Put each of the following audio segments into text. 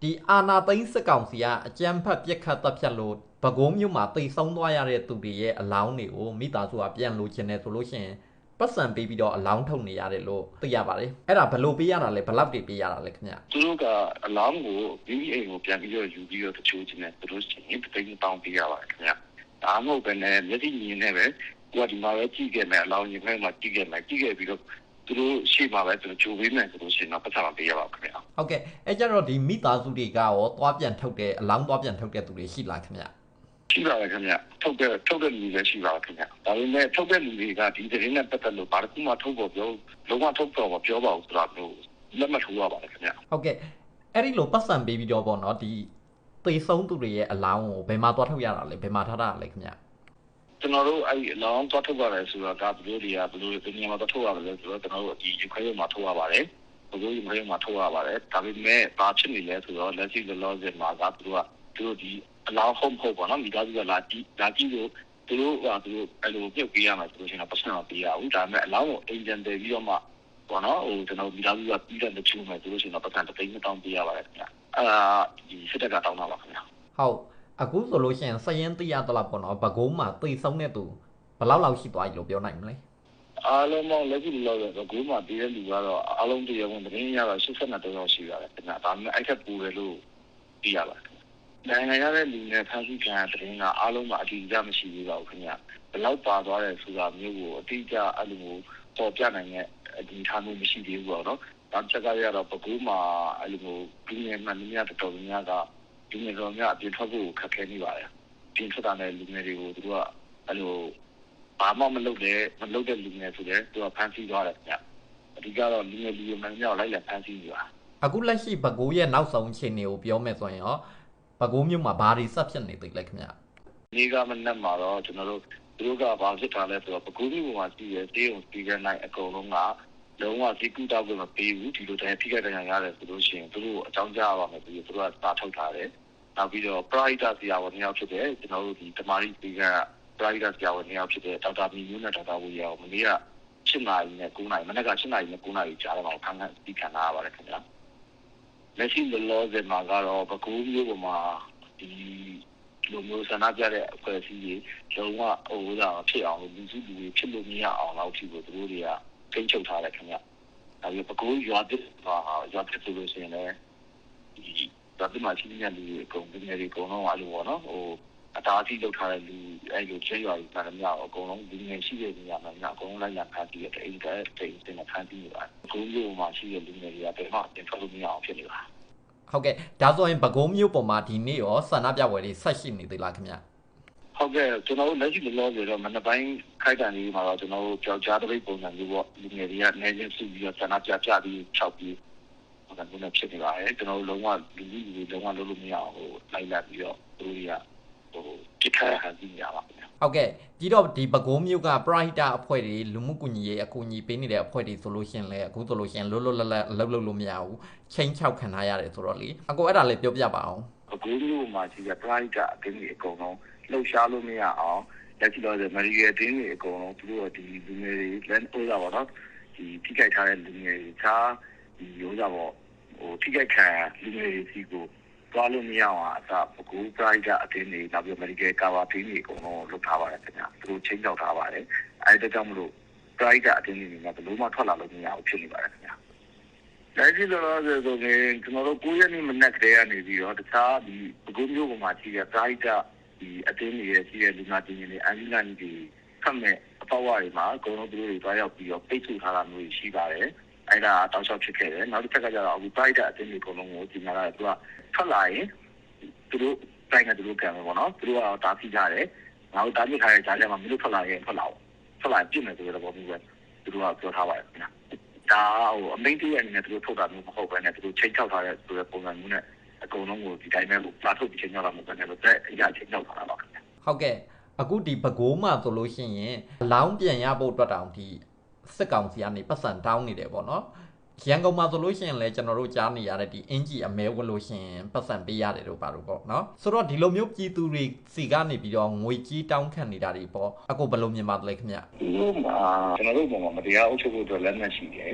ဒီအာနာသိန်းစစ်ကောင်စီကအကြမ်းဖက်ပြစ်ခတ်တပ်ဖြတ်လို့ပဲခူးမြို့မှာတိတ်ဆုံးသွားရတဲ့သူတွေရဲ့အလောင်းတွေကိုမိသားစုကပြန်လိုချင်တယ်ဆိုလို့ရှိရင်ပတ်စံပေးပြီးတော့အလောင်းထုတ်နေရတယ်လို့သိရပါတယ်အဲ့ဒါဘယ်လိုပေးရတာလဲဘယ်လောက်တွေပေးရတာလဲခင်ဗျသူတို့ကအလောင်းကိုမိမိအိမ်ကိုပြန်ပြီးတော့ယူပြီးတော့တချို့ချင်းနဲ့သူတို့ရှင်တိတ်တောင်းပေးရပါတယ်ခင်ဗျဒါမှမဟုတ်ပဲနဲ့မျက်စိမြင်နဲ့ပဲကိုကဒီမှာပဲကြည့်ခဲ့မယ်အလောင်းရင်ထဲမှာကြည့်ခဲ့ပြီးတော့သူတို့ရှေ့မှာပဲသူတို့ကြိုပေးမယ်ဆိုလို့ရှိရင်တော့ပတ်စံပေးရပါခင်ဗျဟုတ်ကဲ့အဲ့ကြတော့ဒီမိသားစုတွေကရောသွားပြန်ထုတ်တဲ့အလောင်းသွားပြန်ထုတ်တဲ့သူတွေရှိလားခင်ဗျရှိပါတယ်ခင်ဗျထုတ်တဲ့လူတွေရှိပါခင်ဗျဒါပေမဲ့ထုတ်တဲ့လူတွေကဒီသတင်းနဲ့ပတ်သက်လို့ဘာတစ်ခုမှထုတ်ဖို့ပြောလုံးဝထုတ်တော့မပြောပါဘူးဆိုတာမျိုးလက်မှတ်ထိုးရပါတယ်ခင်ဗျဟုတ်ကဲ့အဲ့ဒီလိုပတ်စံပေးပြီးတော့ပေါ့နော်ဒီသေဆုံးသူတွေရဲ့အလောင်းကိုဘယ်မှာသွားထုတ်ရတာလဲဘယ်မှာထားတာလဲခင်ဗျကျွန်တော်တို့အဲ့အလောင်းသွားထုတ်ရတယ်ဆိုတော့ဒါဘယ်လိုတွေကဘယ်လိုဒီနေရာမှာသွားထုတ်ရတယ်လဲဆိုတော့ကျွန်တော်တို့ဒီယူခိုင်းမှာထုတ်ရပါတယ်ဘယ်လိုယူခိုင်းမှာထုတ်ရပါတယ်ဒါပေမဲ့ဘာဖြစ်နေလဲဆိုတော့လက်ရှိလောလောဆယ်မှာကသူတို့ဒီအလောင်းဟုတ်ပေါ့နော်မိသားစုကလာကြည့်လို့သူတို့အဲ့လိုပြုတ်ပေးရမှာဆိုလို့ရှိရင်ပတ်စံမပေးရဘူးဒါပေမဲ့အလောင်းကိုအင်ဂျင်တယ်ပြီးတော့မှပေါ့နော်ဟိုကျွန်တော်မိသားစုကပြီးတဲ့ချိုးမယ်ဆိုလို့ရှိရင်ပတ်စံတစ်သိန်းတောင်းပေးရပါတယ်ခင်ဗျအဲ့ဒါဒီစစ်တပ်ကတောင်းတာပါခင်ဗျဟုတ်အခုဆိုလို့ရှိရင်စရင်သိရသလားပေါ့နော်ပဲခူးမှာသိဆုံးတဲ့သူဘယ်လောက်ရှိသွားပြီလို့ပြောနိုင်မလဲအားလုံးပေါင်းလက်ရှိလောက်ပဲပဲခူးမှာတည်တဲ့လူကတော့အားလုံးတရားဝင်သတင်းရတော့82တောင်ရှိပါတယ်ခင်ဗျဒါပေမဲ့အဲ့ထက်ပိုတယ်လို့သိရပါတယ်နိုင်ငံရတဲ့လူနဲ့ဖန်ဆီးခံရတဲ့တင်းကအားလုံးမှာအတိအကျမရှိသေးပါဘူးခင်ဗျဘယ်လောက်ပါသွားတယ်ဆိုတာမျိုးကိုအတိအကျအဲ့လိုပေါ်ပြနိုင်တဲ့ဒီထားမျိုးမရှိသေးဘူးပေါ့နော်ဒါချက်ကရတော့ပဲခူးမှာအဲ့လိုပြည်နယ်မှန်များတော်တော်များကဒီနေ့တော့များအပြင်ထွက်ဖို့ခက်ခဲနေပါတယ်ပြင်ထွက်တာနဲ့လူငယ်တွေကိုသူကအဲ့လိုဘာမှမလုပ်တဲ့လူငယ်ဆိုတဲ့သူကဖန်ဆီးသွားတယ်ခင်ဗျအဓိကတော့လူငယ်မှန်များလိုက်လက်ဖန်ဆီးနေတာအခုလက်ရှိပဲခူးရဲ့နောက်ဆုံးအခြေအနေကိုပြောမယ်ဆိုရင်ရောပဲခူးမြို့မှာဘာတွေဆက်ဖြစ်နေသေးလဲခင်ဗျဒီကမနက်မှာတော့ကျွန်တော်တို့သူတို့ကဘာဖြစ်တာလဲဆိုတော့ပဲခူးမြို့မှာရှိတဲ့တေးုံစပီကာနိုင်အကုန်လုံးကလုံးဝစီကူတောက်လို့မပေးဘူးဒီလိုတည်းဖိခိုက်တရားရတယ်ဆိုလို့ရှိရင်သူတို့အကြောင်းကြားရပါမယ်ပြီးသူတို့ကစာထုတ်ထားတယ်နောက်ပြီးတော့ private ဆရာဝန်2ယောက်ဖြစ်တဲ့ကျွန်တော်တို့ဒီတမာရီစပီကာ private ဆရာဝန်2ယောက်ဖြစ်တဲ့ဒေါက်တာမီမျိုးနဲ့ဒေါက်တာဝီယာကိုမနေ့က7နာရီနဲ့9နာရီမနေ့က7နာရီနဲ့9နာရီကြားတော့ခန်းခန်းစီခံထားရပါတယ်ခင်ဗျာလက်ရှိလောဆယ်မှာကတော့ပဲခူးမြို့ပေါ်မှာဒီလိုမျိုးဆန္ဒပြတဲ့အဖွဲ့အစည်းတွေလုံးဝဟိုဒါဖြစ်အောင်လူစုလူတွေဖြစ်လို့မရအောင်လောက်ထိကိုသူတို့တွေကထိန်းချုပ်ထားတယ်ခင်ဗျ။ဒါပြီးပဲခူးရွာသစ်ဆိုလို့ရှိရင်လည်းဒီဒါဒီမှာရှိနေတဲ့လူတွေအကုန်ပြည်နယ်တွေအကုန်လုံးအဲ့လိုပေါ့နော်ဟိုအတားအဆီးလုပ်ထားတဲ့လူအဲ့လိုချဲရွာကြီးကလည်းများအကုန်လုံးဒီငယ်ရှိတဲ့နေရာမှာများအကုန်လုံးလိုက်လာဖမ်းပြီးတဲ့အိမ်ကတိတ်တင်ဖမ်းပြီးနေတာ။အခုမျိုးမှာရှိတဲ့လူငယ်တွေကဘယ်မှတင်ထွက်လို့မရအောင်ဖြစ်နေတာ။ဟုတ်ကဲ့ဒါဆိုရင်ပဲခူးမြို့ပေါ်မှာဒီနေ့ရောဆန္ဒပြပွဲတွေဆက်ရှိနေသေးလားခင်ဗျဟုတ်ကဲ့ကျွန်တော်တို့လက်ရှိလောဆိုတော့မနက်ပိုင်းခိုက်တန်လေးမှာတော့ကျွန်တော်တို့ကြောက်ကြားတပိတ်ပုံစံမျိုးပေါ့လူငယ်တွေကနေချင်းစုပြီးတော့ဆန္ဒပြပြီး6ပြီးဟိုကလည်းဖြစ်နေပါတယ်ကျွန်တော်တို့လုံးဝလူကြီးတွေလုံးဝလုပ်လို့မရအောင်ဟိုလိုက်လာပြီးတော့သူတို့တွေကဟိုပြစ်ခတ်ဟန်ပြီးရပါမယ်ဟုတ်ကဲ့ဒီတော့ဒီပဲခူးမြို့ကပရိုက်တာအဖွဲ့တွေလူမှုကူညီရေးအကူအညီပေးနေတဲ့အဖွဲ့တွေဆိုလို့ရှင်လဲအခုဆိုလို့ရှင်လွတ်လွတ်လပ်လပ်အလုပ်လုပ်လို့မရဘူးချိန်ချောက်ခံထားရတယ်ဆိုတော့လေအကိုအဲ့ဒါလေးပြောပြပါအောင်အခုမြို့မှာရှိတဲ့ပရိုက်တာအတင်းကြီးအကုန်လုံးလှုပ်ရှားလို့မရအောင်လက်ရှိတော့မရီယာတင်းတွေအကုန်လုံးသူတို့ဒီလူငယ်တွေလက်အိုးတာပေါ့နော်ဒီထိခိုက်ထားတဲ့လူငယ်တွေခြားဒီရိုးကြပေါ့ဟိုထိခိုက်ခံလူငယ်တွေစီကိုသွားလို့မရအောင်အသာပကူပရိုက်တာအတင်းတွေနောက်ပြီး medical cover တင်းတွေအကုန်လုံးလုပ်ထားပါတယ်ခင်ဗျာသူတို့ချင်းချောက်ထားပါတယ်အဲ့ဒါကြောင့်မလို့ပရိုက်တာအတင်းတွေကဘယ်လိုမှထွက်လာလို့မရဘူးဖြစ်နေပါတယ်ခင်ဗျာလက်ရှိတော့ဆိုရင်ကျွန်တော်တို့9ရက်နေ့မနက်ကတည်းကနေပြီးတော့တခြားဒီပကူမျိုးပေါ်မှာရှိတဲ့ပရိုက်တာဒီအတင်းတွေရဲ့ရှိတဲ့လူနာတင်တွေအန်ဒီလာကြီးတွေဖတ်မဲ့အပေါဝါတွေမှာအကုန်လုံးသူတို့တွေတွားရောက်ပြီးတော့ပိတ်ဆို့ထားတာမျိုးရှိပါတယ်အဲ့ဒါတောက်လျှောက်ဖြစ်ခဲ့တယ်နောက်တစ်ခါကျတော့အခုပိုက်တဲ့အတင်းတွေအကုန်လုံးကိုဒီမှာကသူကထွက်လာရင်သူတို့တိုင်းကသူတို့ကံပဲပေါ့နော်သူတို့ကတားပြီးကြတယ်ငါတို့တားပြီးထားတဲ့ကြားထဲမှာမင်းတို့ထွက်လာရင်ထွက်လာပြစ်မယ်ဆိုတဲ့ပုံမျိုးပဲသူတို့ကပြောထားပါတယ်ခင်ဗျာဒါဟိုအမိန့်တရားအနေနဲ့သူတို့ထုတ်တာမျိုးမဟုတ်ဘဲနဲ့သူတို့ချိန်ချောက်ထားတဲ့ဆိုတဲ့ပုံစံမျိုးနဲ့အကုန်လုံးကိုဒီတိုင်းပဲလာထုတ်ပြီးချိန်ချောက်လာမှုပဲနဲ့တော့တဲ့အရာချိန်ချောက်ထားတာပါခင်ဗျာဟုတ်ကဲ့အခုဒီပဲခူးမှာဆိုလို့ရှိရင်အလောင်းပြန်ရဖို့အတွက်တောင်ဒီစစ်ကောင်စီကနေပတ်စံတောင်းနေတယ်ပေါ့နော်ရန်ကုန်မှာဆိုလို့ရှိရင်လည်းကျွန်တော်တို့ကြားနေရတဲ့ဒီအင်ဂျီအမဲဝလို့ရှိရင်ပတ်စံပေးရတယ်လို့ပါလို့ပေါ့နော်ဆိုတော့ဒီလိုမျိုးပြည်သူတွေစီကနေပြီးတော့ငွေကြီးတောင်းခံနေတာတွေပေါ့အခုဘယ်လိုမြင်ပါသလဲခင်ဗျဒီလိုမှာကျွန်တော်တို့ပုံမှာမတရားအုပ်ချုပ်ဖို့အတွက်လက်နက်ရှိတယ်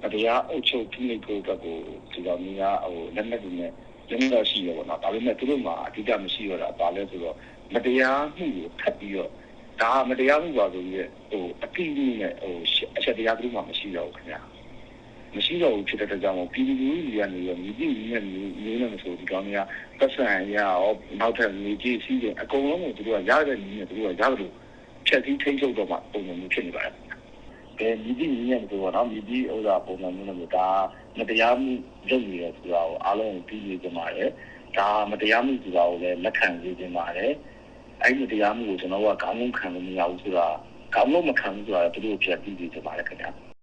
မတရားအုပ်ချုပ်ဖိနှိပ်ဖို့အတွက်ကိုဒီလိုမျိုးဟိုလက်နက်တွေနဲ့ ကျွန်တော်ရှိရပါတော့ဒါပေမဲ့သူတို့မှာအဓိကမရှိရတာဘာလဲဆိုတော့မတရားမှုကိုထပ်ပြီးတော့ဒါမတရားမှုပါဆိုပြီးအတိအကျနဲ့အချက်တရားသူတို့မှမရှိတော့ဘူးခင်ဗျာမရှိတော့ဘူးဖြစ်တဲ့အတွက်ကြောင့်ပြည်သူလူထုတွေကနေရောမြေကြီးနဲ့မျိုးနဲ့ဆိုဒီကောင်တွေကပတ်စံရရောနောက်ထပ်မြေကြီးစီးတယ်အကုန်လုံးကိုသူတို့ကရတဲ့နည်းနဲ့သူတို့ကရလို့ဖြတ်စည်းထိန်းချုပ်တော့မှပုံစံမျိုးဖြစ်နေပါတယ်မြေကြီးနဲ့ဆိုတော့မြေကြီးဥစ္စာပုံစံမျိုးနဲ့ဒါမတရားမှုလုပ်နေတယ်ဆိုတာကိုအားလုံးကိုသိနေကြပါတယ်ဒါမတရားမှုဆိုတာကိုလည်းလက်ခံနေကြပါတယ်အဲ့ဒီတရားမှုကိုကျွန်တော်ကခေါင်းလုံးခံလို့မရဘူးဆိုတာခေါင်းလုံးမခံဘူးဆိုတာသူတို့ဖြတ်ပြီးနေကြပါတယ်ခင်ဗျာ